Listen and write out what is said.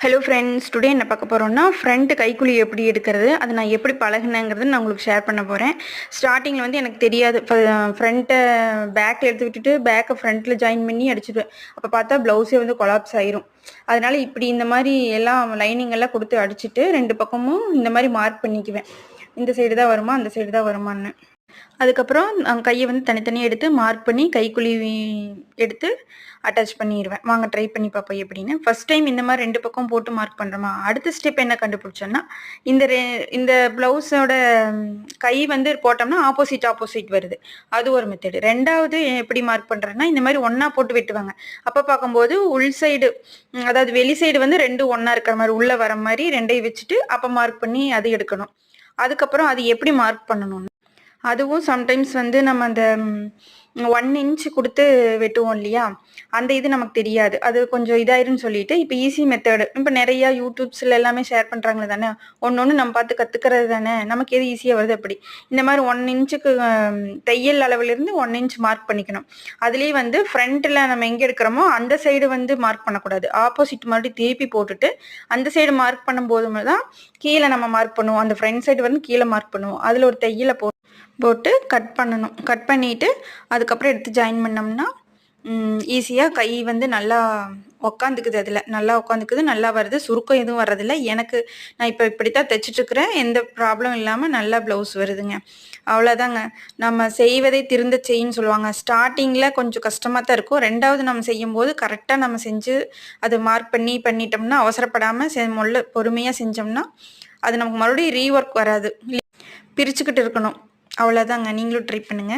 Hello friends, today என்ன பார்க்க போகிறோம்னா ஃப்ரண்ட் கைக்குழி எப்படி எடுக்கிறது, அது நான் எப்படி பழகினேங்கிறது நான் உங்களுக்கு ஷேர் பண்ண போகிறேன். ஸ்டார்டிங்கில் வந்து எனக்கு தெரியாது. ஃப்ரண்ட்டை பேக்கில் எடுத்து விட்டுட்டு பேக்கை ஃப்ரண்ட்டில் ஜாயின் பண்ணி அடிச்சிடுவேன். அப்போ பார்த்தா ப்ளவுஸே வந்து கொலாப்ஸ் ஆயிரும். அதனால இப்படி இந்த மாதிரி எல்லாம் லைனிங் எல்லாம் கொடுத்து அடிச்சுட்டு 2 பக்கமும் இந்த மாதிரி மார்க் பண்ணிக்குவேன். இந்த சைடு தான் வருமா அந்த சைடு தான் வருமான்னு. அதுக்கப்புறம் கையை வந்து தனித்தனியாக எடுத்து மார்க் பண்ணி கைக்குழி எடுத்து அட்டாச் பண்ணிடுவேன். வாங்க ட்ரை பண்ணி பார்ப்போம் எப்படின்னு. ஃபர்ஸ்ட் டைம் இந்த மாதிரி 2 பக்கம் போட்டு மார்க் பண்ணுறோமா, அடுத்த ஸ்டெப் என்ன கண்டுபிடிச்சோன்னா, இந்த ப்ளவுஸோட கை வந்து போட்டோம்னா ஆப்போசிட் வருது. அது ஒரு மெத்தடு. ரெண்டாவது எப்படி மார்க் பண்ணுறேன்னா, இந்த மாதிரி ஒன்றா போட்டு வெட்டுவாங்க. அப்போ பார்க்கும்போது உள் சைடு, அதாவது வெளி சைடு வந்து 2 ஒன்றா இருக்கிற மாதிரி உள்ளே வர மாதிரி 2ஐயும் வச்சுட்டு அப்போ மார்க் பண்ணி அது எடுக்கணும். அதுக்கப்புறம் அது எப்படி மார்க் பண்ணணும், அதுவும் சம்டைம்ஸ் வந்து நம்ம அந்த 1 இன்ச் கொடுத்து வெட்டுவோம் இல்லையா, அந்த இது நமக்கு தெரியாது. அது கொஞ்சம் இதாயிருன்னு சொல்லிட்டு இப்போ ஈஸி மெத்தடு, இப்போ நிறையா யூடியூப்ஸில் எல்லாமே ஷேர் பண்ணுறாங்களே தானே, ஒன்று நம்ம பார்த்து கற்றுக்கிறது தானே, நமக்கு எது ஈஸியாக வருது அப்படி. இந்த மாதிரி 1 இன்ச்சுக்கு தையல் அளவுலேருந்து 1 இன்ச் மார்க் பண்ணிக்கணும். அதுலேயே வந்து ஃப்ரண்ட்டில் நம்ம எங்கே எடுக்கிறோமோ அந்த சைடு வந்து மார்க் பண்ணக்கூடாது. ஆப்போசிட் மறுபடியும் திருப்பி போட்டுட்டு அந்த சைடு மார்க் பண்ணும்போது தான் கீழே நம்ம மார்க் பண்ணுவோம். அந்த ஃப்ரண்ட் சைடு வந்து கீழே மார்க் பண்ணுவோம். அதில் ஒரு தையலை போட்டு கட் பண்ணணும். கட் பண்ணிவிட்டு அதுக்கப்புறம் எடுத்து ஜாயின் பண்ணோம்னா ஈஸியாக கை வந்து நல்லா உக்காந்துக்குது. அதில் நல்லா உட்காந்துக்குது, நல்லா வருது, சுருக்கம் எதுவும் வர்றதில்லை. நான் இப்போ இப்படித்தான் தைச்சிட்ருக்கிறேன், எந்த ப்ராப்ளம் இல்லாமல் நல்லா ப்ளவுஸ் வருதுங்க. அவ்வளோதாங்க. நம்ம செய்வதை திருந்த செய்யின்னு சொல்லுவாங்க. ஸ்டார்டிங்கில் கொஞ்சம் கஷ்டமாக தான் இருக்கும். ரெண்டாவது நம்ம செய்யும்போது கரெக்டாக நம்ம செஞ்சு அது மார்க் பண்ணிட்டோம்னா, அவசரப்படாமல் பொறுமையாக செஞ்சோம்னா அது நமக்கு மறுபடியும் ரீஒர்க் வராது. பிரிச்சுக்கிட்டு இருக்கணும். அவ்வளோதாங்க. நீங்களும் ட்ரை பண்ணுங்கள்.